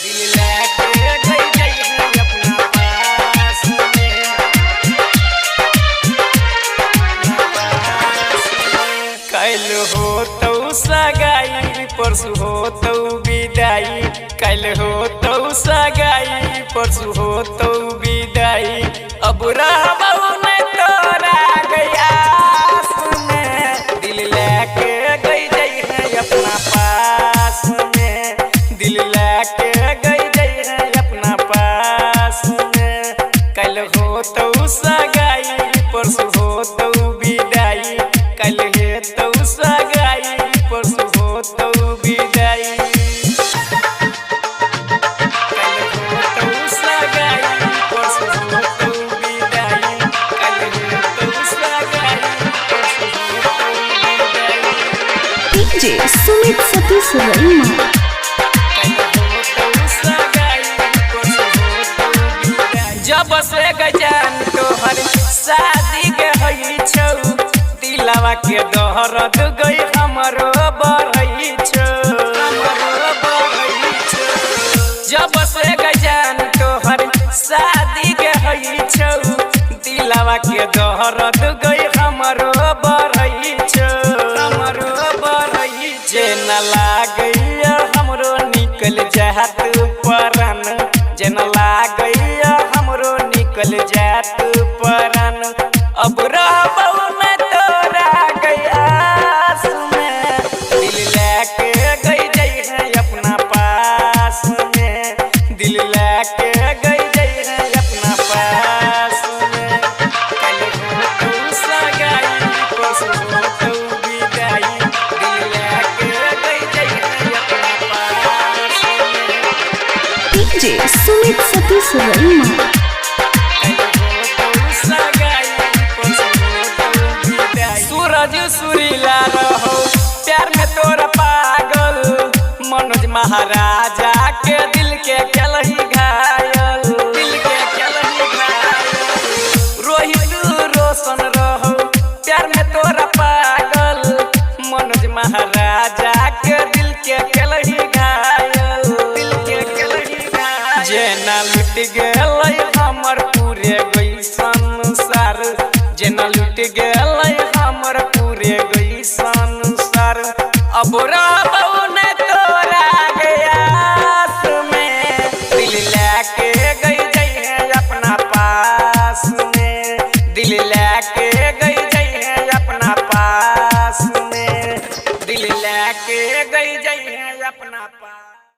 दिल लेके गई है अपना पास में, कल हो तो सगाई परसु हो तो विदाई, कल हो तो सगाई परसु हो तो विदाई, अब रहबहु न तोरा गया में, दिल लेके गई है अपना पास में, दिल लेके गई है अपना पास में, कल हो तो सगाई परसु हो तो विदाई, कल है तो सगाई परसु हो तो विदाई, कल हो तो सगाई परसु हो तो विदाई, कल है तो सगाई परसु हो तो विदाई। डीजे सुमित सतीश वर्मा। जब से गजान तोहर शादी के हई छौ, दिलवा के दर्द गई हमरो बढ़ई छौ, हमरो बढ़ई छौ। जब से गजान तोहर शादी के हई छौ, दिलवा के दर्द गई हमरो बढ़ई छौ, हमरो बढ़ई छौ। जे न लागैया हमरो निकल जात परान, जे न लागैया हमरो निकल जात परान, अब रहबहु न तोरा गयास में, दिल लेके गई है अपना पास में, दिल लेके गई है अपना पास में, कल हो तो सगाई परसु हो तो विदाई, दिल लेके गई है अपना पास में। डीजे सुमित सतीश वर्मा। सूरज सुरीला रहो प्यार में तोरा पागल, मनोज महाराजा के दिल के केलही घायल, दिल के केलही घायल। रोहित रोशन रहो प्यार में तोरा पागल, मनोज महाराजा के दिल के केलही घायल, दिल के केलही घायल। जेना लुट गेलै हमर पूरे गई संसार, जेना लुट गेलै हमर पूरे गई संसार, अब रहब